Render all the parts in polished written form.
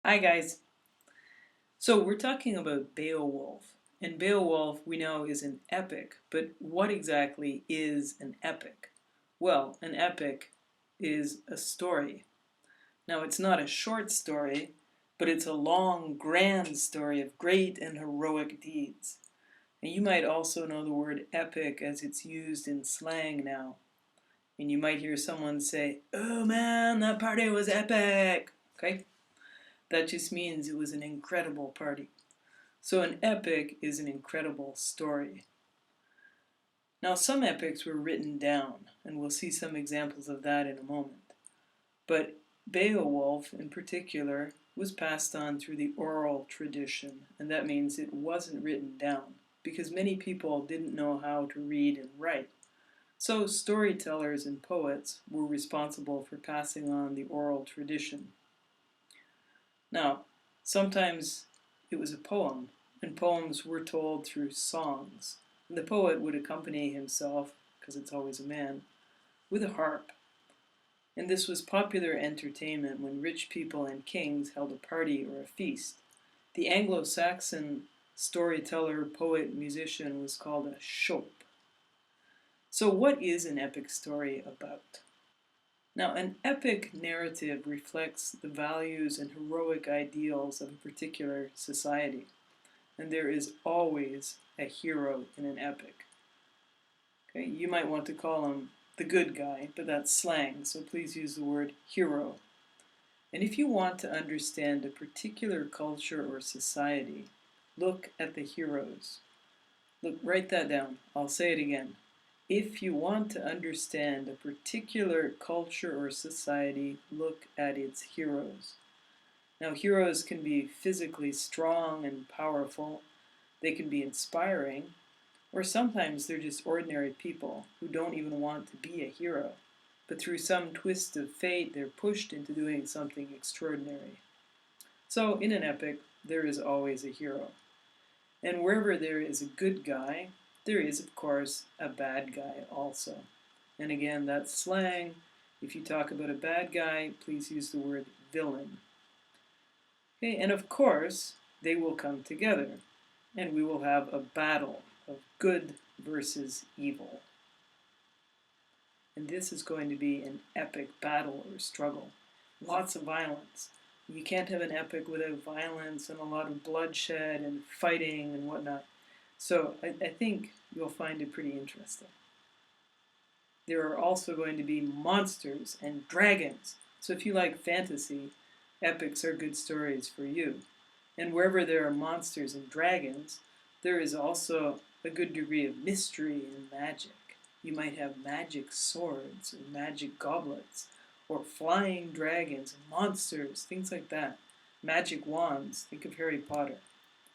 Hi guys. So we're talking about Beowulf. And Beowulf we know is an epic, but what exactly is an epic? Well, an epic is a story. Now it's not a short story, but it's a long, grand story of great and heroic deeds. And you might also know the word epic as it's used in slang now. And you might hear someone say, "Oh man, that party was epic." Okay? That just means it was an incredible party. So an epic is an incredible story. Now some epics were written down, and we'll see some examples of that in a moment. But Beowulf in particular was passed on through the oral tradition, and that means it wasn't written down, because many people didn't know how to read and write. So storytellers and poets were responsible for passing on the oral tradition. Now, sometimes it was a poem, and poems were told through songs. And the poet would accompany himself, because it's always a man, with a harp. And this was popular entertainment when rich people and kings held a party or a feast. The Anglo-Saxon storyteller, poet, musician was called a shope. So what is an epic story about? Now, an epic narrative reflects the values and heroic ideals of a particular society, and there is always a hero in an epic. Okay, you might want to call him the good guy, but that's slang, so please use the word hero. And if you want to understand a particular culture or society, look at the heroes. Look, write that down. I'll say it again. If you want to understand a particular culture or society, look at its heroes. Now, heroes can be physically strong and powerful, they can be inspiring, or sometimes they're just ordinary people who don't even want to be a hero, but through some twist of fate, they're pushed into doing something extraordinary. So, in an epic, there is always a hero. And wherever there is a good guy, there is, of course, a bad guy also. And again, that's slang. If you talk about a bad guy, please use the word villain. Okay, and of course, they will come together, and we will have a battle of good versus evil. And this is going to be an epic battle or struggle. Lots of violence. You can't have an epic without violence and a lot of bloodshed and fighting and whatnot. So I think you'll find it pretty interesting. There are also going to be monsters and dragons. So if you like fantasy, epics are good stories for you. And wherever there are monsters and dragons, there is also a good degree of mystery and magic. You might have magic swords or magic goblets or flying dragons and monsters, things like that. Magic wands, think of Harry Potter.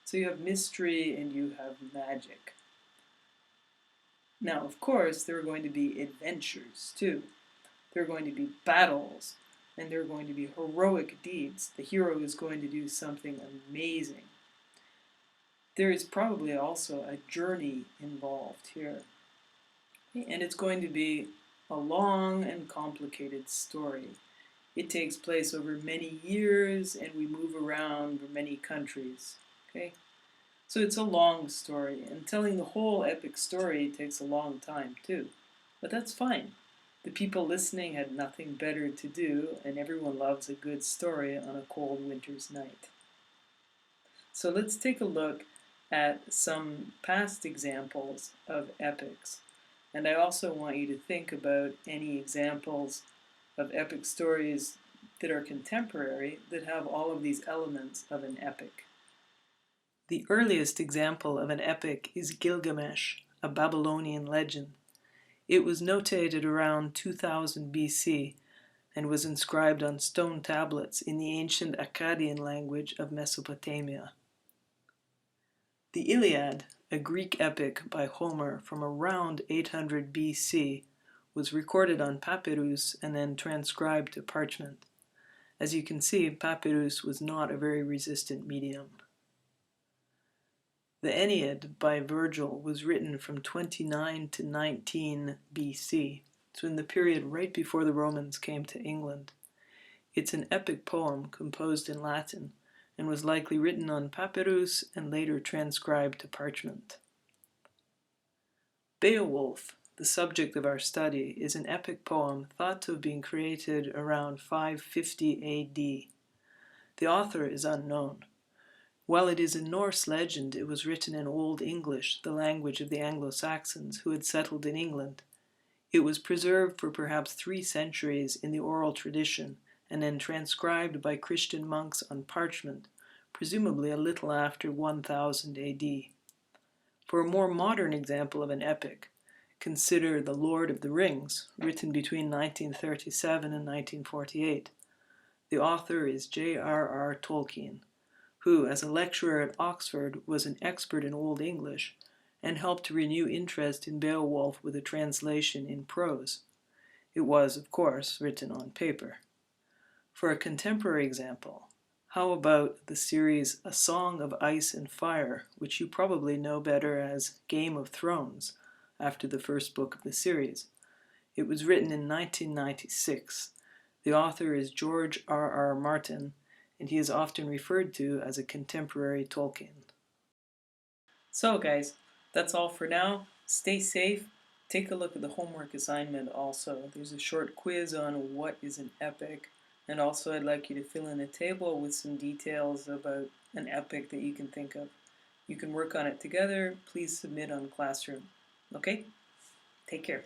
So you have mystery and you have magic. Now, of course, there are going to be adventures too. There are going to be battles, and there are going to be heroic deeds. The hero is going to do something amazing. There is probably also a journey involved here. And it's going to be a long and complicated story. It takes place over many years, and we move around many countries. Okay? So it's a long story, and telling the whole epic story takes a long time too. But that's fine. The people listening had nothing better to do, and everyone loves a good story on a cold winter's night. So let's take a look at some past examples of epics. And I also want you to think about any examples of epic stories that are contemporary that have all of these elements of an epic. The earliest example of an epic is Gilgamesh, a Babylonian legend. It was notated around 2000 BC and was inscribed on stone tablets in the ancient Akkadian language of Mesopotamia. The Iliad, a Greek epic by Homer from around 800 BC, was recorded on papyrus and then transcribed to parchment. As you can see, papyrus was not a very resistant medium. The AENEID by Virgil was written from 29 to 19 BC, so in the period right before the Romans came to England. It's an epic poem composed in Latin, and was likely written on papyrus and later transcribed to parchment. Beowulf, the subject of our study, is an epic poem thought to have been created around 550 AD. The author is unknown. While it is a Norse legend, it was written in Old English, the language of the Anglo-Saxons who had settled in England. It was preserved for perhaps 3 centuries in the oral tradition and then transcribed by Christian monks on parchment, presumably a little after 1000 AD. For a more modern example of an epic, consider The Lord of the Rings, written between 1937 and 1948. The author is J.R.R. Tolkien, who, as a lecturer at Oxford, was an expert in Old English and helped to renew interest in Beowulf with a translation in prose. It was, of course, written on paper. For a contemporary example, how about the series A Song of Ice and Fire, which you probably know better as Game of Thrones, after the first book of the series. It was written in 1996. The author is George R.R. Martin, and he is often referred to as a contemporary Tolkien. So guys, that's all for now. Stay safe. Take a look at the homework assignment also. There's a short quiz on what is an epic, and also I'd like you to fill in a table with some details about an epic that you can think of. You can work on it together. Please submit on Classroom. Okay? Take care.